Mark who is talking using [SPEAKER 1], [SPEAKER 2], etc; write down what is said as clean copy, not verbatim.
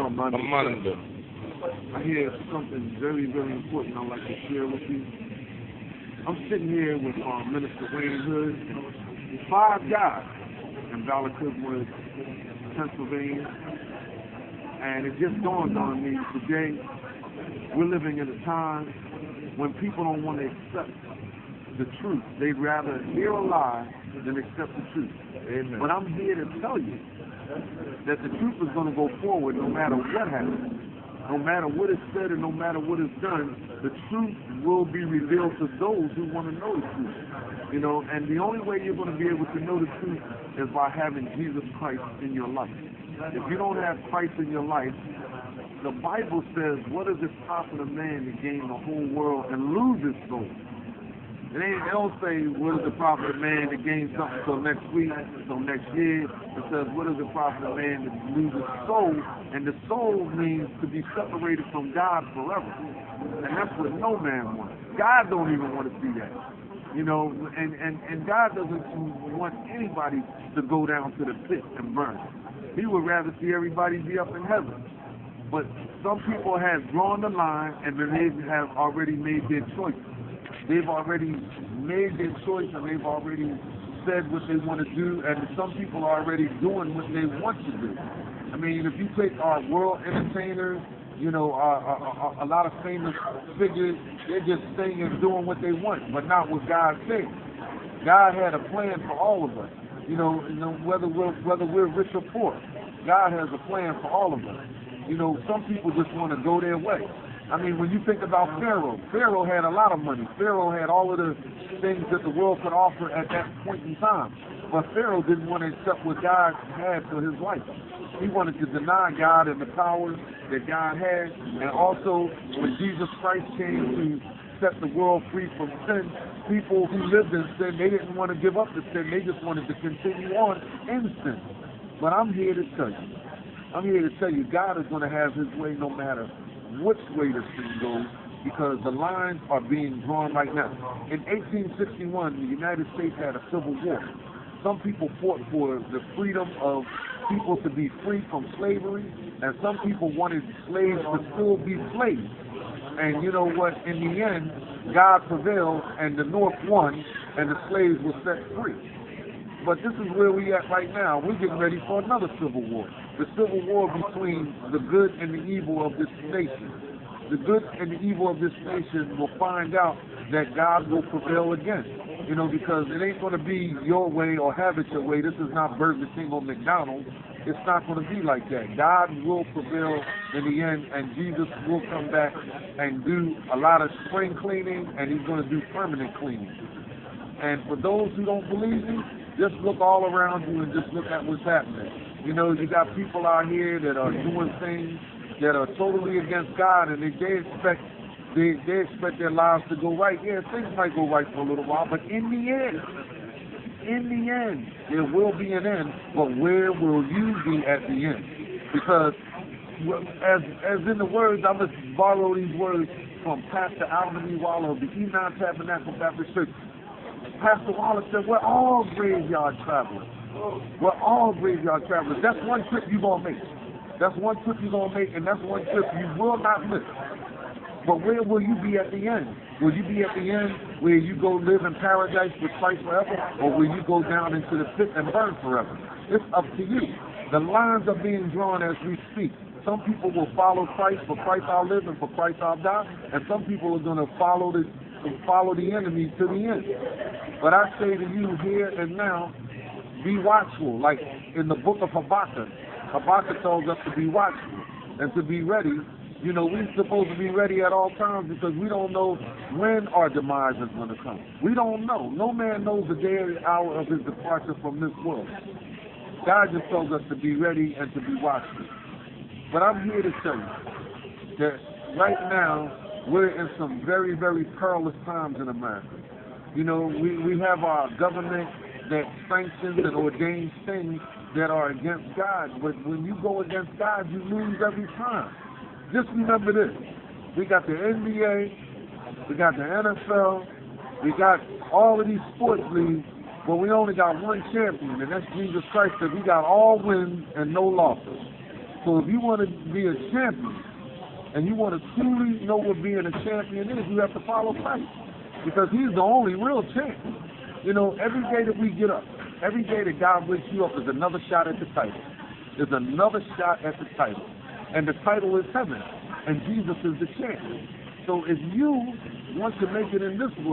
[SPEAKER 1] Amanda.
[SPEAKER 2] I hear something very, very important I'd like to share with you. I'm sitting here with Minister Wayne Hood, 5 guys in Valakiswood, Pennsylvania, and it just dawned on me today, we're living in a time when people don't want to accept the truth. They'd rather hear a lie than accept the truth.
[SPEAKER 1] Amen.
[SPEAKER 2] But I'm here to tell you that the truth is going to go forward no matter what happens. No matter what is said and no matter what is done, the truth will be revealed to those who want to know the truth. You know, and the only way you're going to be able to know the truth is by having Jesus Christ in your life. If you don't have Christ in your life, the Bible says, what does it profit a man to gain the whole world and lose his soul? They don't say, what is the profit of man to gain something till next week, till next year. It says, what is the profit of man to lose his soul? And the soul means to be separated from God forever. And that's what no man wants. God don't even want to see that. You know, and God doesn't want anybody to go down to the pit and burn. He would rather see everybody be up in heaven. But some people have drawn the line and then they have already made their choice. They've already made their choice and they've already said what they want to do, and some people are already doing what they want to do. I mean, if you take our world entertainers, you know, a lot of famous figures, they're just saying and doing what they want, but not what God said. God had a plan for all of us. You know, whether we're rich or poor, God has a plan for all of us. You know, some people just want to go their way. I mean, when you think about Pharaoh, Pharaoh had a lot of money. Pharaoh had all of the things that the world could offer at that point in time. But Pharaoh didn't want to accept what God had for his life. He wanted to deny God and the power that God had. And also, when Jesus Christ came to set the world free from sin, people who lived in sin, they didn't want to give up the sin. They just wanted to continue on in sin. But I'm here to tell you, God is going to have his way no matter which way this thing goes, because the lines are being drawn right now. In 1861, the United States had a civil war. Some people fought for the freedom of people to be free from slavery, and some people wanted slaves to still be slaves. And you know what? In the end, God prevailed, and the North won, and the slaves were set free. But this is where we at right now. We're getting ready for another civil war. The civil war between the good and the evil of this nation. The good and the evil of this nation will find out that God will prevail again. You know, because it ain't going to be your way or have it your way. This is not Burger King or McDonald's. It's not going to be like that. God will prevail in the end, and Jesus will come back and do a lot of spring cleaning, and he's going to do permanent cleaning. And for those who don't believe me, just look all around you and just look at what's happening. You know, you got people out here that are doing things that are totally against God, and they expect their lives to go right. Yeah, things might go right for a little while, but in the end, there will be an end. But where will you be at the end? Because as in the words, I must borrow these words from Pastor Alvin E. Waller of the Enon Tabernacle Baptist Church. Pastor Waller said, we're all graveyard travelers. We're all graveyard travelers. That's one trip you're going to make. That's one trip you're going to make, and that's one trip you will not miss. But where will you be at the end? Will you be at the end where you go live in paradise with Christ forever, or will you go down into the pit and burn forever? It's up to you. The lines are being drawn as we speak. Some people will follow Christ, for Christ I'll live and for Christ I'll die, and some people are going to follow the enemy to the end. But I say to you here and now, be watchful. Like in the book of Habakkuk, Habakkuk tells us to be watchful and to be ready. You know, we're supposed to be ready at all times because we don't know when our demise is going to come. We don't know. No man knows the day or the hour of his departure from this world. God just tells us to be ready and to be watchful. But I'm here to tell you that right now, we're in some very, very perilous times in America. You know, we have our government that sanctions and ordains things that are against God. But when you go against God, you lose every time. Just remember this. We got the NBA, we got the NFL, we got all of these sports leagues, but we only got one champion, and that's Jesus Christ, because we got all wins and no losses. So if you want to be a champion, and you want to truly know what being a champion is, you have to follow Christ. Because he's the only real champion. You know, every day that we get up, every day that God wakes you up is another shot at the title. There's another shot at the title. And the title is heaven. And Jesus is the champion. So if you want to make it in this world,